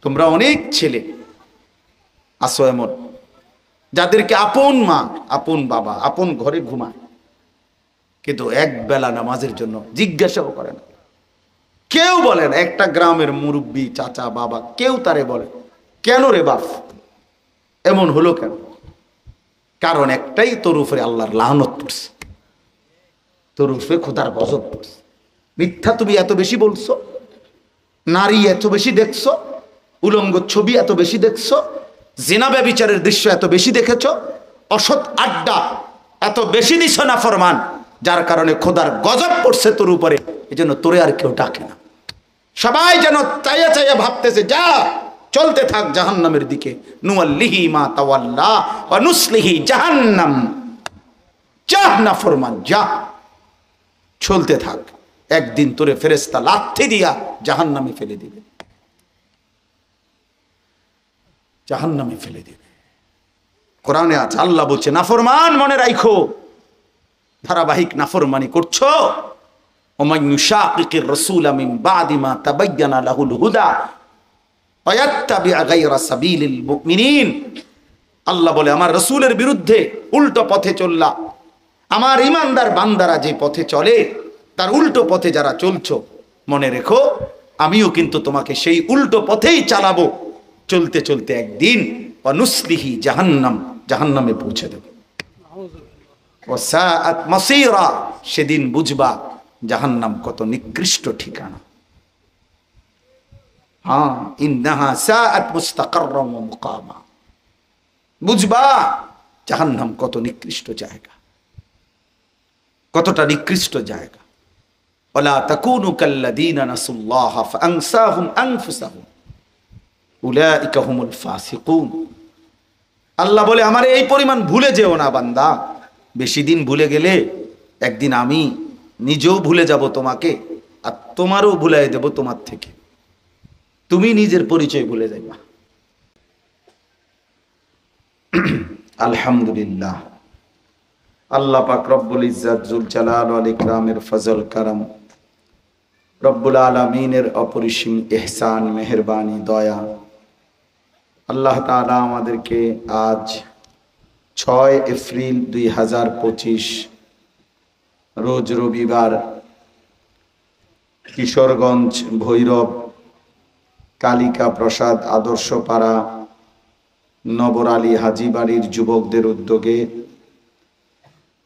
তোমরা অনেক ছেলে আসো এমন যাদেরকে আপন মা, আপন বাবা, আপন ঘরে ঘুমায়, কিন্তু এক বেলা নামাজের জন্য জিজ্ঞাসাও করে না। কেউ বলে না, একটা গ্রামের মুরব্বী, চাচা, বাবা, কেউ তারে বলে কেন রে বাপ এমন হলো কেন? কারণ একটাই, তোর উপরে আল্লাহর লানত পড়ছে, তোর উপরে খোদার গজব পড়ছে। মিথ্যা তুমি এত বেশি বলছো, নারী এত বেশি দেখছো, উলঙ্গ ছবি এত বেশি দেখছো, জিনা ব্যভিচারের দৃশ্য এত বেশি দেখেছো, অসৎ আড্ডা এত বেশি দিছ না ফরমান, যার কারণে খোদার গজব পড়ছে তোর উপরে। এই জন্য তোরে আর কেউ ডাকে না। সবাই যেন চাইয়া চাইয়া ভাবতেছে যা চলতে থাক জাহান্নামের দিকে। নুয়াল্লিহি মা তাওয়াল্লা ওয়া নুসলিহি জাহান্নাম। যা না ফরমান, যা চলতে থাক, একদিন তোরে ফেরেশতা লাথি দিয়া জাহান্নামে ফেলে দিবে, জাহান্নামে ফেলে দিবে। কোরআনে আছে, আল্লাহ বলছে নাফরমান মনে রাখো, ধারাবাহিক নাফরমানি করছো। ওমান ইউশাকিকির রাসূলা মিন বাদি মা তাবায়্যানা লাহুল হুদা ওয়া ইয়াত্তাবি গায়রা সাবিলিল মুমিনিন। আল্লাহ বলে আমার রাসূলের বিরুদ্ধে উল্টো পথে চললা, আমার ঈমানদার বান্দারা যে পথে চলে তার উল্টো পথে যারা চলছো, মনে রেখো আমিও কিন্তু তোমাকে সেই উল্টো পথেই চালাবো। চলতে চলতে একদিন অনুসলিহি জাহান্নাম, জাহান্নামে পৌঁছে দেব। ওয়াসাআত মাসীরা, সেদিন বুঝবা জাহান্নাম কত নিকৃষ্ট ঠিকানা। হ্যাঁ, ইন্নাহা সাআত মুস্তাকাররাম ওয়া মুকামা। বুঝবা জাহান্নাম কত নিকৃষ্ট জায়গা, কতটা নিকৃষ্ট জায়গা। ওয়ালা তাকুনু কাল্লাযীনা নাসুল্লাহা ফাআনসাহুম আনফুসাহুম উলাইকা হুমুল ফাসিকুন। আল্লাহ বলে আমার এই পরিমাণ ভুলে যেও না বান্দা, বেশি দিন ভুলে গেলে একদিন আমি নিজেও ভুলে যাব তোমাকে, আর তোমারও ভুলাই দেব তোমার থেকে, তুমি নিজের পরিচয় ভুলে যাইবা। আলহামদুলিল্লাহ, আল্লাহ পাক রব্বুল ইজ্জাত জুল জালাল ওয়াল ইকরামের ফজল কারাম, রব্বুল আলামিনের অপরিসীম ইহসান, মেহেরবানি, দয়া, আল্লাহ তাআলা আমাদেরকে আজ 6 এপ্রিল 2025 রোজ রবিবার কিশোরগঞ্জ ভৈরব কালিকা প্রসাদ আদর্শপাড়া নবরালী হাজীবাড়ির যুবকদের উদ্যোগে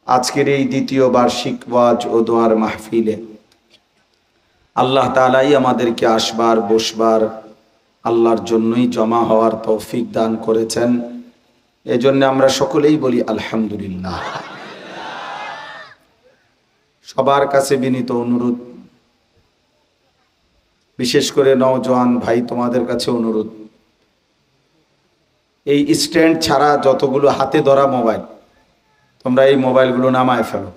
আজকের এই দ্বিতীয় বার্ষিক ওয়াজ ও দোয়ার মাহফিলে আল্লাহ তাআলাই আমাদেরকে আসবার বসবার আল্লাহর জন্যই জমা হওয়ার তৌফিক দান করেছেন। এজন্য আমরা সকলেই বলি আলহামদুলিল্লাহ। সবার কাছে বিনীত অনুরোধ, বিশেষ করে নওজোয়ান ভাই তোমাদের কাছে অনুরোধ, এই স্ট্যান্ড ছাড়া যতগুলো হাতে ধরা মোবাইল, তোমরা এই মোবাইলগুলো নামায় ফেলো।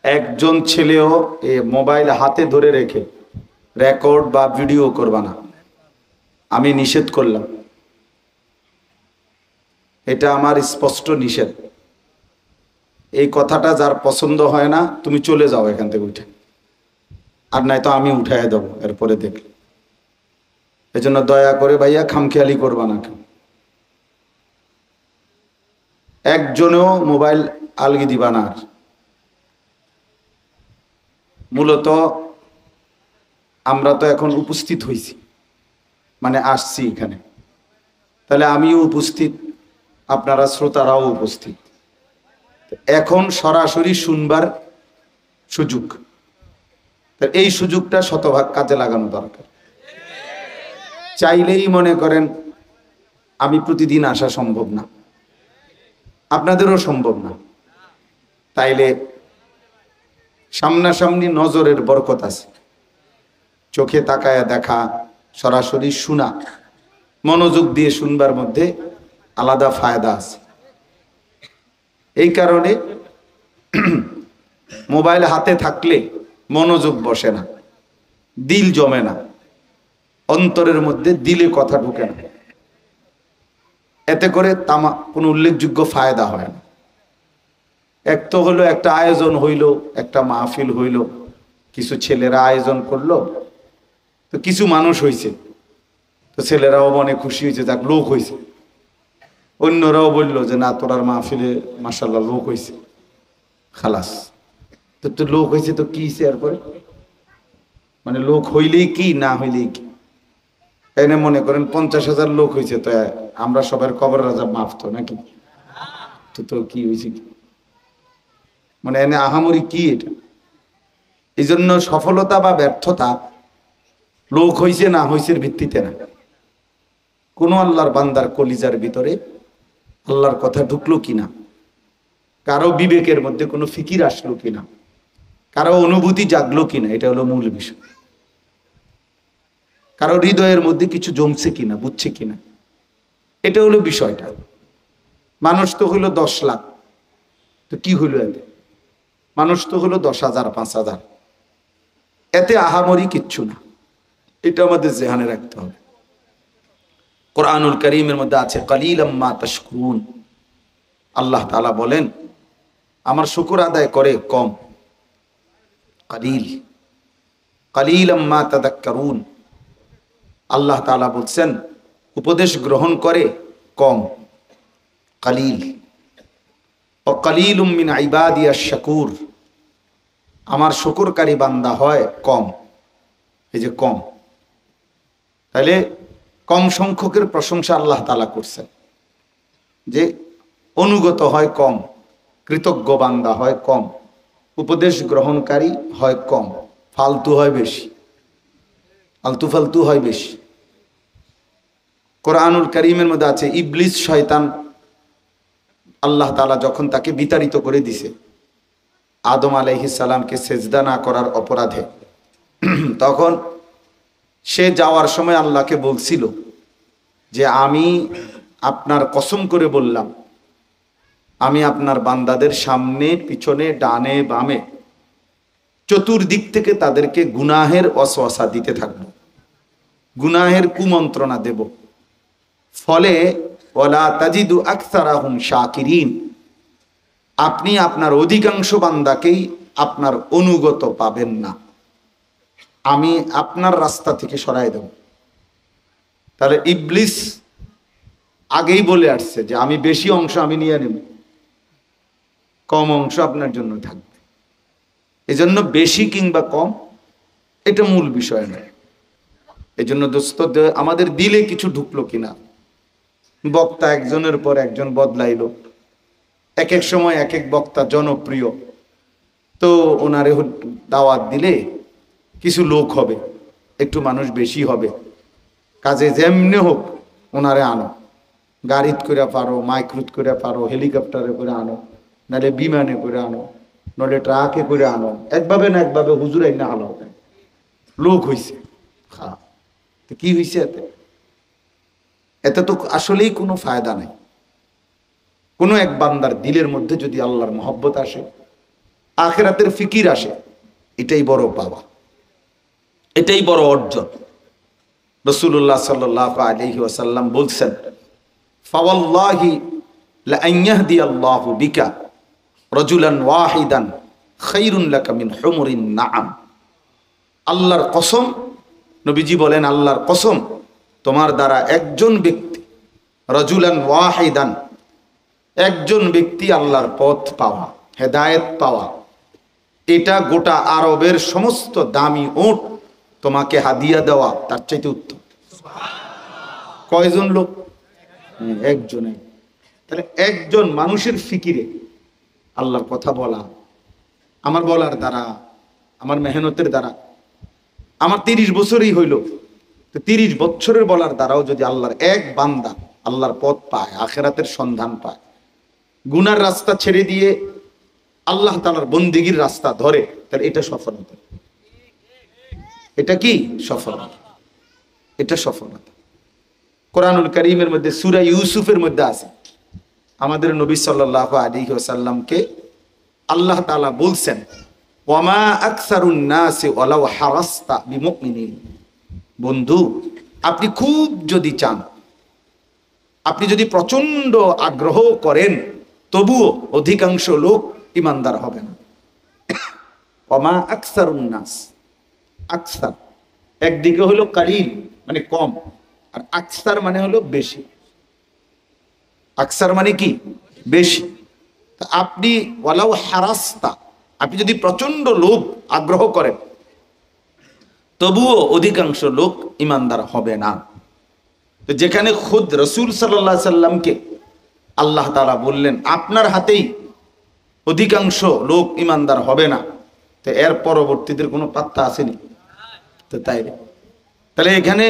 একজন ছেলেও এই মোবাইল হাতে ধরে রেখে রেকর্ড বা ভিডিও করবা না, আমি নিষেধ করলাম। এটা আমার স্পষ্ট নিষেধ। এই কথাটা যার পছন্দ হয় না তুমি চলে যাও এখান থেকে উঠে, আর নাই তো আমি উঠাই দেবো এরপরে দেখলে। এজন্য দয়া করে ভাইয়া খামখেয়ালি করবা না। একজনেও মোবাইল আলগি দিবা না। মূলত আমরা তো এখন উপস্থিত হয়েছি, মানে আসছি এখানে, তাহলে আমিও উপস্থিত, আপনারা শ্রোতারাও উপস্থিত। এখন সরাসরি শুনবার সুযোগ, এই সুযোগটা শতভাগ কাজে লাগানো দরকার। চাইলেই মনে করেন আমি প্রতিদিন আসা সম্ভব না, আপনাদেরও সম্ভব না, তাইলে সামনাসামনি নজরের বরকত আছে। চোখে তাকায়া দেখা, সরাসরি শোনা, মনোযোগ দিয়ে শুনবার মধ্যে আলাদা ফায়দা আছে। এই কারণে মোবাইল হাতে থাকলে মনোযোগ বসে না, দিল জমে না, অন্তরের মধ্যে দিলে কথা ঢুকে না। এতে করে কোনো উল্লেখযোগ্য ফায়দা হয় না। এক তো হলো একটা আয়োজন হইল, একটা মাহফিল হইল, কিছু ছেলেরা আয়োজন করলো, তো কিছু মানুষ হইছে, তো ছেলেরাও মনে খুশি হয়েছে, যাক লোক হয়েছে। অন্যরাও বললো যে না, তোরার মাহফিলে মাশাআল্লাহ লোক হয়েছে, খালাস। তো লোক হয়েছে তো কি হয়েছে এরপরে? মানে লোক হইলেই কি, না হইলেই কি? এনে মনে করেন 50,000 লোক হয়েছে, তো আমরা সবার কবর রাজা মাফ তো নাকি? তো কি হয়েছে কি? মানে এনে আহামরি কি এটা? এই জন্য সফলতা বা ব্যর্থতা লোক হয়েছে না হয়েছে ভিত্তিতে না। কোন আল্লাহর বান্দার কলিজার ভিতরে আল্লাহর কথা ঢুকলো কিনা, কারো বিবেকের মধ্যে কোনো ফিকির আসলো কিনা, কারো অনুভূতি জাগলো কিনা, এটা হলো মূল বিষয়। কারো হৃদয়ের মধ্যে কিছু জমছে কিনা, বুঝছে কিনা, এটা হলো বিষয়টা। মানুষ তো হলো 10 লাখ, তো কি হইলো এতে? মানুষ তো হলো 10,000 5,000, এতে আহামরি কিচ্ছু না। এটা আমাদের জেহানে রাখতে হবে। কোরআনুল কারীমের মধ্যে আছে কালিলাম মা তাশকুরুন। আল্লাহ তাআলা বলেন আমার শুকর আদায় করে কম, কালিলাম মা তাযাক্কারুন। আল্লাহ তাআলা বলছেন উপদেশ গ্রহণ করে কম, কালিল। ও কালিলুম মিন ইবাদিয়াশ শাকুর, আমার শুকরকারী বান্দা হয় কম। এই যে কম, তাহলে কম সংখ্যকের প্রশংসা আল্লাহ তাআলা করছেন, যে অনুগত হয় কম, কৃতজ্ঞ বান্দা হয় কম, উপদেশ গ্রহণকারী হয় কম, ফালতু হয় বেশি, আলতু ফালতু হয় বেশি। কোরআনুল কারীমের মধ্যে আছে ইবলিস শয়তান, আল্লাহ তাআলা যখন তাকে বিতাড়িত করে দিছে আদম আলাইহিস সালামকে সেজদা না করার অপরাধে, তখন সে যাওয়ার সময় আল্লাহকে বলছিল যে আমি আপনার কসম করে বললাম আমি আপনার বান্দাদের সামনে পিছনে ডানে বামে চতুর্দিক থেকে তাদেরকে গুনাহের ওয়াসওয়াসা দিতে থাকব, গুনাহের কুমন্ত্রণা দেব, ফলে ওয়ালা তাজিদু আকসারাহুম শাকিরিন, আপনি আপনার অধিকাংশ বান্দাকেই আপনার অনুগত পাবেন না, আমি আপনার রাস্তা থেকে সরাই দেব। তাহলে ইবলিস আগেই বলে আসছে যে আমি বেশি অংশ আমি নিয়ে নেব, কম অংশ আপনার জন্য থাকবে। এজন্য বেশি কিংবা কম এটা মূল বিষয় নয়। এজন্য দোস্ত আমাদের দিলে কিছু ঢুকলো কিনা। বক্তা একজনের পর একজন বদলাইলো, এক এক সময় এক এক বক্তা জনপ্রিয়, তো ওনারে দাওয়াত দিলে কিছু লোক হবে, একটু মানুষ বেশি হবে, কাজে যেমনি হোক ওনারে আনো, গাড়িত করে পারো, মাইক্রুত করে পারো, হেলিকপ্টারে করে আনো, নাহলে বিমানে করে আনো, নাহলে ট্রাকে করে আনো, একভাবে না একভাবে হুজুরাই না আলো লোক হইছে। হ্যাঁ, তো কি হয়েছে এতে? এতে তো আসলেই কোনো ফায়দা নাই। কোনো এক বান্দার দিলের মধ্যে যদি আল্লাহর মহব্বত আসে, আখিরাতের ফিকির আসে, এটাই বড় পাওয়া, এটাই বড় অর্জন। রাসূলুল্লাহ সাল্লাল্লাহু আলাইহি ওয়াসাল্লাম বলছেন ফাওয়াল্লাহি লা আন ইয়াহদিয়াল্লাহু বিকা রাজুলান ওয়াহিদান খায়রুন লাকা মিন হুমুরিন নাআম। আল্লাহর কসম, নবীজি বলেন আল্লাহর কসম, তোমার দ্বারা একজন ব্যক্তি, রাজুলান ওয়াহিদান, একজন ব্যক্তি আল্লাহর পথ পাওয়া, হেদায়েত পাওয়া, এটা গোটা আরবের সমস্ত দামি উট তোমাকে হাদিয়া দেওয়া তার চাইতে উত্তম। কয়জন লোক? একজনে। তাহলে একজন মানুষের ফিকিরে আল্লাহর কথা বলা, আমার বলার দ্বারা, আমার মেহনতের দ্বারা, আমার 30 বছরই হইল, তো 30 বছরের বলার দ্বারাও যদি আল্লাহর এক বান্দা আল্লাহর পথ পায়, আখিরাতের সন্ধান পায়, গুনার রাস্তা ছেড়ে দিয়ে আল্লাহ তাআলার বন্দেগীর রাস্তা ধরে, তাহলে এটা সফলতা। এটা কি সফলতা? এটা সফলতা। কোরআনুল কারীমের মধ্যে সূরা ইউসুফের মধ্যে আছে আমাদের নবী সাল্লাল্লাহু আলাইহি ওয়াসাল্লামকে আল্লাহ তাআলা বলছেন ওয়ামা আকসারুন নাসি ওয়ালাউ হারাসতা বিমুমিনিন। বন্ধু, আপনি খুব যদি চান, আপনি যদি প্রচন্ড আগ্রহ করেন, তবুও অধিকাংশ লোক ইমানদার হবে না। ওয়ামা আকসারুন নাস, আকসার একদিকে হলো কালিল মানে কম, আর আকসার মানে হলো বেশি। আকসার মানে কি? বেশি। আপনি ওয়ালাউ হারাস্তা, আপনি যদি প্রচন্ড লোভ আগ্রহ করেন, তবুও অধিকাংশ লোক ইমানদার হবে না। তো যেখানে খুদ রসুল সাল্লাল্লাহু আলাইহি সাল্লামকে আল্লাহ তাআলা বললেন আপনার হাতেই অধিকাংশ লোক ইমানদার হবে না, তো এর পরবর্তীদের কোনো পাত্তা আসেনি। তো তাহলে এখানে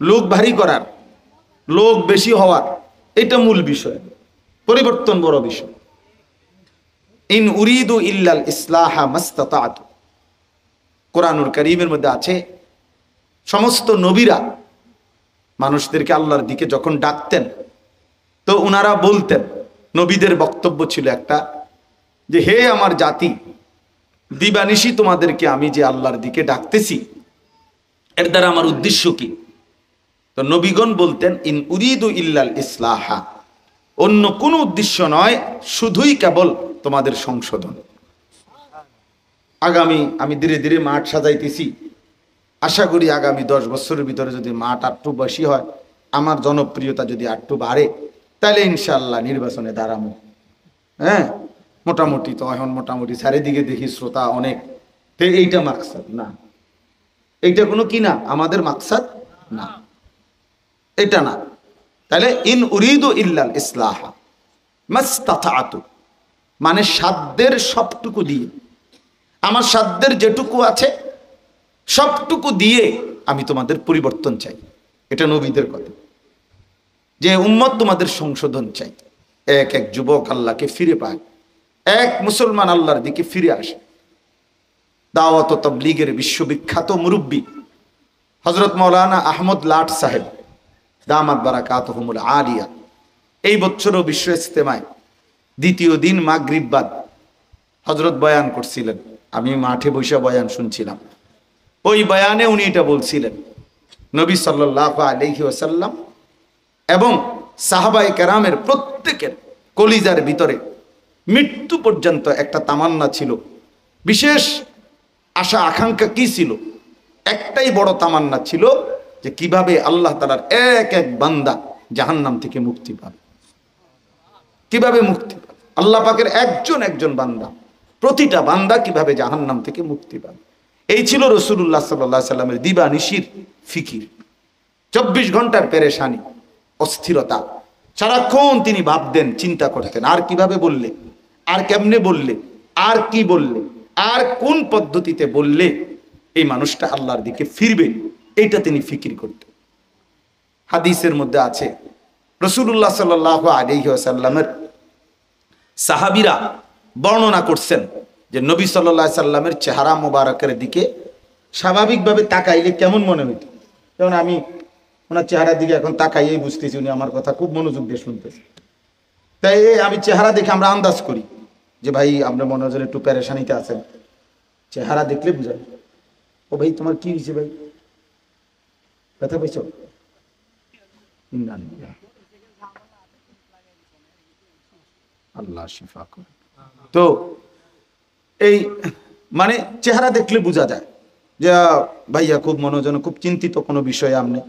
লোক ভারী করার, লোক বেশি হওয়ার, এটা মূল বিষয়, পরিবর্তন বড় বিষয়। ইন উরিদু ইল্লাল ইসলাহা মাস্তাতাতু, কোরআনুল কারীমের মধ্যে আছে সমস্ত নবীরা মানুষদেরকে আল্লাহর দিকে যখন ডাকতেন, তো উনারা বলতেন, নবীদের বক্তব্য ছিল একটা, যে হে আমার জাতি, দিবানিশি তোমাদেরকে আমি যে আল্লাহর দিকে ডাকতেছি, এর দ্বারা আমার উদ্দেশ্য কি? তো নবীগণ বলতেন ইন উরিদু ইল্লাল ইসলাহা, অন্য কোনো উদ্দেশ্য নয়, শুধুই কেবল তোমাদের সংশোধন। আমি ধীরে ধীরে মাঠ সাজাইতেছি, আশা করি আগামী 10 বছরের ভিতরে যদি মাঠ আটটু বেশি হয়, আমার জনপ্রিয়তা যদি আটটু বাড়ে, তাহলে ইনশাআল্লাহ নির্বাচনে দাঁড়াবো। হ্যাঁ, মোটামুটি তো এখন মোটামুটি চারিদিকে দেখি শ্রোতা অনেক, তো এইটা মাকসাদ না, এইটা কোনো কি না, আমাদের মাকসাদ না, এটা না। তাহলে ইন উরিদু ইল্লাল ইসলাহা মাস্তাতাতু, মানে সাধ্যের সবটুকু দিয়ে, আমার সাধ্যের যেটুকু আছে সবটুকু দিয়ে আমি তোমাদের পরিবর্তন চাই। এটা নবীদের কথা, যে উম্মত তোমাদের সংশোধন চাই। এক এক যুবক আল্লাহকে ফিরে পায়, এক মুসলমান আল্লাহর দিকে ফিরে আসে। দাওয়াত ও তাবলীগের বিশ্ববিখ্যাত মুরব্বী হযরত মাওলানা আহমদ লাট সাহেব দামাত বারাকাতুহুমুল আলিয়া, এই বছরও বিশ্ব ইজতেমায় দ্বিতীয় দিন মাগরিব বাদ হযরত বয়ান করছিলেন। আমি মাঠে বসে বয়ান শুনছিলাম। ওই বয়ানে উনি এটা বলছিলেন, নবী সাল্লাল্লাহু আলাইহি ওয়াসাল্লাম এবং সাহাবায়ে কেরামের প্রত্যেকের কলিজার ভিতরে মৃত্যু পর্যন্ত একটা তামান্না ছিল, বিশেষ আশা আকাঙ্ক্ষা কি ছিল? একটাই বড় তামান্না ছিল, যে কিভাবে আল্লাহ তাআলার এক এক বান্দা জাহান্নাম থেকে মুক্তি পাবে, কিভাবে মুক্তি পাবে আল্লাহ পাকের একজন একজন বান্দা, প্রতিটা বান্দা কিভাবে জাহান্নাম থেকে মুক্তি পাবে। এই ছিল রাসূলুল্লাহ সাল্লাল্লাহু আলাইহি সাল্লামের দিবানিশির ফিকির। 24 ঘন্টার পেরেশানি, অস্থিরতা, সারাক্ষণ তিনি ভাবতেন, চিন্তা করতেন, আর কিভাবে বললে, আর কেমনে বললে, আর কি বললে, আর কোন পদ্ধতিতে বললে এই মানুষটা আল্লাহর দিকে ফিরবে, এইটা তিনি ফিকির করতেন। হাদিসের মধ্যে আছে রাসূলুল্লাহ সাল্লাল্লাহু আলাইহি ওয়াসাল্লামের সাহাবীরা বর্ণনা করছেন যে নবী সাল্লাল্লাহু আলাইহি সাল্লামের চেহারা মোবারকের দিকে স্বাভাবিকভাবে তাকাইলে কেমন মনে হইত। যেমন আমি ওনার চেহারার দিকে এখন তাকাইয়েই বুঝতেছি উনি আমার কথা খুব মনোযোগ দিয়ে শুনতেছে। তাই আমি চেহারা দেখে আমরা আন্দাজ করি যে ভাই আপনার মনে হয় একটু পেরেশানিতে আছেন, চেহারা দেখলে বুঝা। ও ভাই তোমার কি হয়েছে ভাই, ব্যথা পাইছ? আল্লাহ শিফা করে। তো এই মানে চেহারা দেখলে বোঝা যায় যে ভাইয়া খুব মনোজন, খুব চিন্তিত কোনো বিষয়ে আপনি।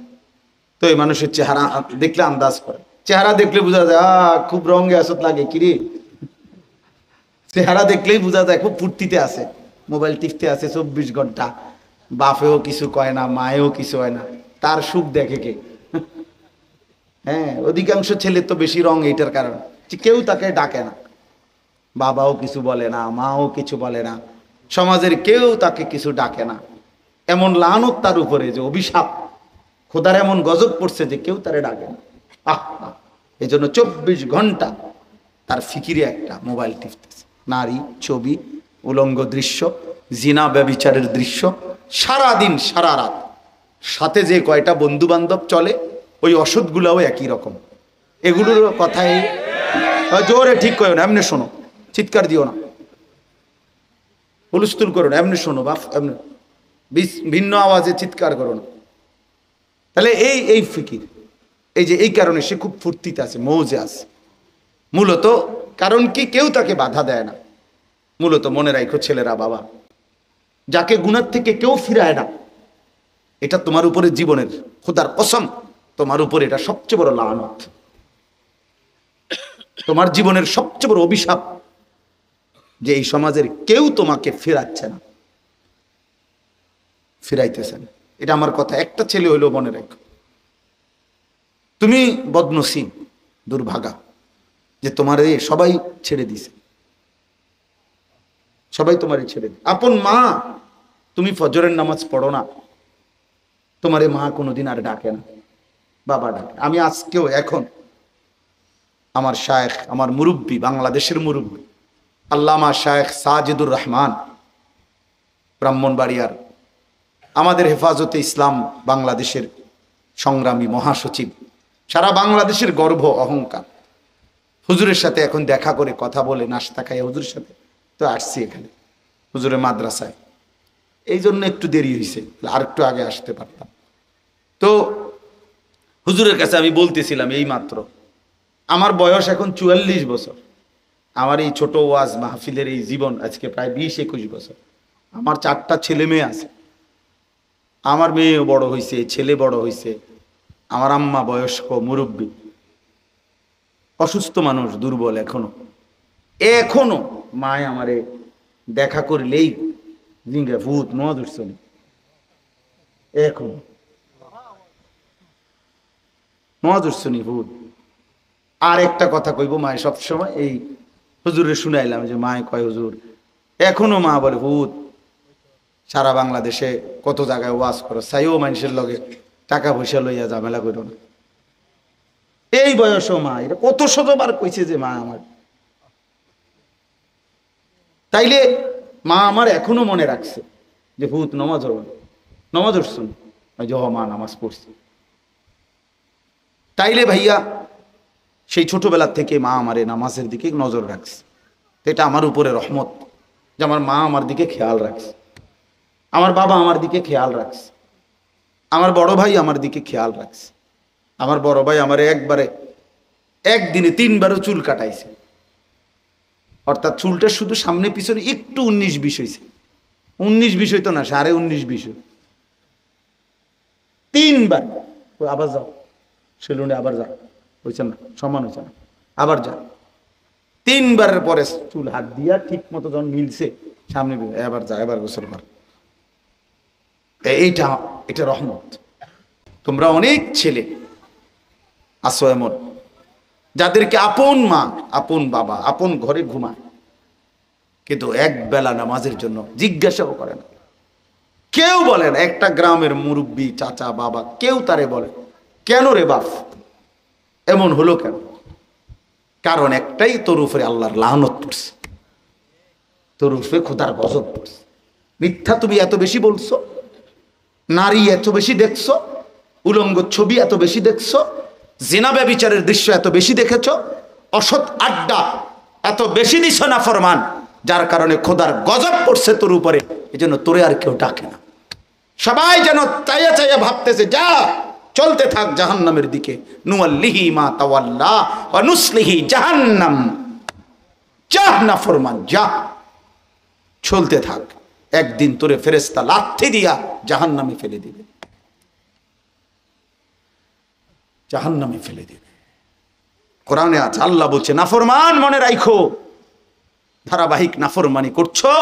তো এই মানুষের চেহারা দেখলে আন্দাজ করে, চেহারা দেখলে বোঝা যায় খুব রঙে আসত লাগে কিরে, চেহারা দেখলেই বোঝা যায় খুব ফুর্তিতে আছে, মোবাইল টিপতে আছে 24 ঘন্টা, বাপেও কিছু কয় না, মায়েও কিছু হয় না, তার সুখ দেখে কে? হ্যাঁ, অধিকাংশ ছেলে তো বেশি রং এইটার কারণ, কেউ তাকে ডাকে না, বাবাও কিছু বলে না, মাও কিছু বলে না, সমাজের কেউ তাকে কিছু ডাকে না, এমন লানত তার উপরে, যে অভিশাপ, খোদার এমন গজব পড়ছে যে কেউ তারে ডাকে না। এই জন্য 24 ঘন্টা তার ফিকিরে একটা মোবাইল টিপতেছে, নারী, ছবি, উলঙ্গ দৃশ্য, জিনা ব্যভিচারের দৃশ্য, সারাদিন সারা রাত। সাথে যে কয়টা বন্ধু বান্ধব চলে, ওই অসৎগুলাও একই রকম। এগুলোর কথাই জোরে ঠিক করো না, এমনি শোনো, চিৎকার দিও না, হুলস্থুল করো না, এমনি শোনো বাপ, এমনি ভিন্ন আওয়াজে চিৎকার করো না। তাহলে এই ফিকির, এই যে এই কারণে সে খুব ফুর্তিতে আছে, মৌজে আছে মূলত। কারণ কি, কেউ তাকে বাধা দেয় না। মূলত মনে রাখো ছেলেরা, বাবা, যাকে গুনার থেকে কেউ ফিরায় না, এটা তোমার উপরে জীবনের খোদার কসম তোমার উপর এটা সবচেয়ে বড় লানত, তোমার জীবনের সবচেয়ে বড় অভিশাপ যে এই সমাজের কেউ তোমাকে ফেরাচ্ছে না, ফিরাইতেছে না। এটা আমার কথা, একটা ছেলে হইলেও মনে রাখো। তুমি বদনসিব, দুর্ভাগা যে তোমার সবাই ছেড়ে দিছে, সবাই তোমারই ছেড়ে দিছে। আপন মা, তুমি ফজরের নামাজ পড়ো না, তোমার মা কোনোদিন আর ডাকে না, বাবা ডাকে। আমি আজকেও এখন আমার শায়েখ, আমার মুরব্বী, বাংলাদেশের মুরব্বী আল্লামা শায়েখ সাজিদুর রহমান ব্রাহ্মণবাড়িয়ার, আমাদের হেফাজতে ইসলাম বাংলাদেশের সংগ্রামী মহাসচিব, সারা বাংলাদেশের গর্ব অহংকার, হুজুরের সাথে এখন দেখা করে কথা বলে নাস্তা খাই হুজুরের সাথে তো আসছি এখানে হুজুরের মাদ্রাসায়, এই জন্য একটু দেরি হয়েছে, আর একটু আগে আসতে পারতাম। তো হুজুরের কাছে আমি বলতেছিলাম এই মাত্র, আমার বয়স এখন 44 বছর, আমার এই ছোট ওয়াজ মাহফিলের এই জীবন আজকে প্রায় 20-21 বছর। আমার 4টা ছেলে মেয়ে আছে, আমার মেয়ে বড় হয়েছে, ছেলে বড় হয়েছে, আমার আম্মা বয়স্ক মুরব্বী, অসুস্থ মানুষ, দুর্বল এখনো এখনো মায় আমারে দেখা করলেই জিঙ্গা ভূত নোয়া ধরছে, এখনো নোয়া ধরছে ভূত। আর একটা কথা কইব, মায় সবসময় এই হুজুরে শুনাইলাম যে মায় কয় হুজুর এখনো মা বলে ভূত, সারা বাংলাদেশে কত জায়গায় ওয়াজ করো, চাইও মানুষের লগে টাকা পয়সা লইয়া ঝামেলা করো না। এই বয়সও মা এটা কত শতবার কইছে যে মা আমার, তাইলে মা আমার এখনো মনে রাখছে যে ভূত নমাজ হবে, নমাজ উঠছুন যে মা নামাজ পড়ছি। তাইলে ভাইয়া সেই ছোটবেলার থেকে মা আমারে নামাজের দিকে নজর রাখছে, এটা আমার উপরে রহমত যে আমার মা আমার দিকে খেয়াল রাখছে, আমার বাবা আমার দিকে খেয়াল রাখছে, আমার বড় ভাই আমার দিকে খেয়াল রাখছে। আমার বড় ভাই আমার একদিনে 3বারও চুল কাটাইছে, অর্থাৎ চুলটা শুধু সামনে পিছনে একটু 19-20 হয়েছে, 19-20 হইতো না, 19.5-20 3বার। আবার যাও সেলুনে, আবার যা, হয়েছে না, সমান হয়েছে না, আবার যা। 3বারের পরে চুল হাত দিয়া ঠিক মতো যখন মিলছে সামনে, এবার যা, এবার গোসল কর। এটা রহমত। তোমরা অনেক ছেলে আসো এমন যাদেরকে আপন মা, আপন বাবা, আপন ঘরে ঘুমায়, কিন্তু এক বেলা নামাজের জন্য জিজ্ঞাসাও করে না, কেউ বলে না। একটা গ্রামের মুরব্বী, চাচা, বাবা, কেউ তারে বলে কেন রে বাপ এমন হলো কেন? কারণ একটাই, তোর উপরে আল্লাহর লানত পড়ছে, তোর উপরে খোদার গজব পড়ছে। মিথ্যা তুমি এত বেশি বলছো, নারী এত বেশি দেখছো, উলঙ্গ ছবি এত বেশি দেখছো, জিনা ব্যভিচারের দৃশ্য এত বেশি দেখেছো, অসৎ আড্ডা এত বেশি দিছ না ফরমান, যার কারণে খোদার গজব পড়ছে তোর উপরে। এই জন্য তোরে আর কেউ ডাকে না, সবাই যেন চাইয়া চাইয়া ভাবতেছে যা চলতে থাক জাহান্নামের দিকে, নুয়াল্লিহি মা তাওয়াল্লা ওয়া নুসলিহি জাহান্নাম, যা না ফরমান যা, চলতে থাক, একদিন তোরে ফেরেশতা লাথি দিয়া জাহান্নামে ফেলে দিবে, জাহান্নামে ফেলে দিবে। কোরআনে আছে, আল্লাহ বলছে নাফরমান মনে রাখো, ধারাবাহিক নাফরমানি করছো।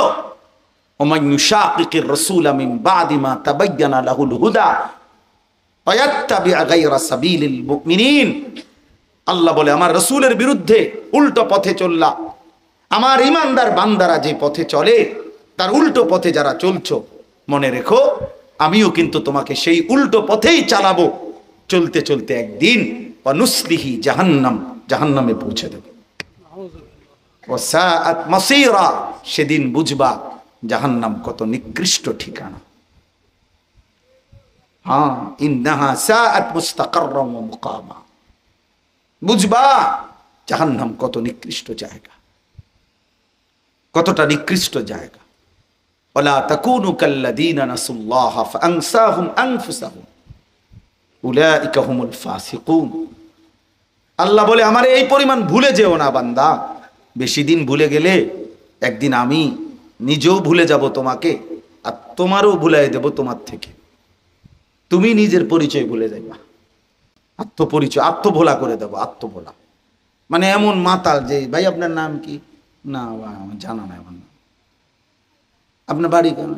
ওমান ইউশাকিকির রাসূলা মিন বাদি মা তাবায়্যানা লাহুল হুদা ওয়া ইয়াত্তাবি গায়রা সাবিলিল মুমিনিন। আল্লাহ বলে আমার রাসূলের বিরুদ্ধে উল্টো পথে চললা, আমার ঈমানদার বান্দারা যে পথে চলে তার উল্টো পথে যারা চলছো, মনে রেখো আমিও কিন্তু তোমাকে সেই উল্টো পথেই চালাবো। চলতে চলতে একদিন অনুসলিহি জাহান্নাম, জাহান্নামে পৌঁছে দেব। ওয়াসাআত মাসীরা, সেদিন বুঝবা জাহান্নাম কত নিকৃষ্ট ঠিকানা। হ্যাঁ, ইন্নাহা সাআত মুস্তাকাররাম ওয়া মুকামা, বুঝবা জাহান্নাম কত নিকৃষ্ট জায়গা, কতটা নিকৃষ্ট জায়গা। ওয়ালা তাকুনু কাল্লাযীনা নাসুল্লাহা ফাআনসাহুম আনফুসাহুম উলাইকা হুমুল ফাসিকুন। আল্লাহ বলে আমার এই পরিমাণ ভুলে যেও না বান্দা, বেশি দিন ভুলে গেলে একদিন আমি নিজেও ভুলে যাব তোমাকে, আর তোমারও ভুলাই দেব তোমার থেকে, তুমি নিজের পরিচয় ভুলে যাইবা। আত্মপরিচয়, আত্মভোলা করে দেবো, আত্মভোলা। মানে এমন মাতাল যে ভাই আপনার নাম কি, না আমার জানা নাই আমার নাম। আপনার বাড়ি কেন,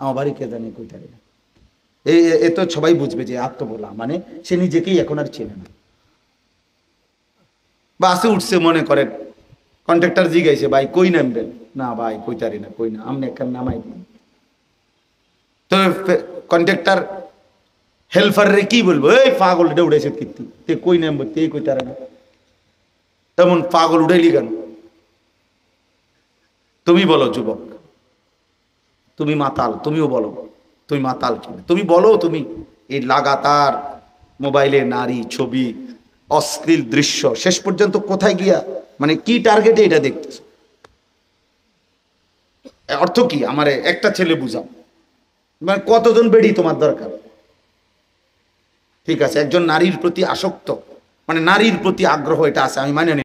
আমার বাড়ি কে জানি কই থাকে না। এ তো সবাই বুঝবে যে আত্মভোলা, মানে সে নিজেকেই এখন আর চেনে না। বাসে উঠছে মনে করেন, কন্ট্রাক্টর জিগাইছে ভাই কই নামবেন, না ভাই কইতারি না, কই না, আপনি একটা নামাই দিন। তো কন্ট্রাক্টর হেল্পার রে কি বলবো, এই পাগল এটা উঠেছে কীর্তি, তে কই নামবো, তে কইতারে না, তেমন পাগল উঠাইলি কেন? তুমি বলো যুবক, তুমি মাতাল, তুমিও বলো তুমি মাতাল কিনা, তুমি বলো। তুমি এই লাগাতার মোবাইলে নারী ছবি, অশ্লীল দৃশ্য, শেষ পর্যন্ত কোথায় গিয়া, মানে কি টার্গেটে এটা দেখতেছ, অর্থ কি? আমারে একটা ছেলে বুঝাও, মানে কতজন বেডি তোমার দরকার? ঠিক আছে, একজন নারীর প্রতি আসক্ত, মানে নারীর প্রতি আগ্রহ এটা আছে, আমি মানে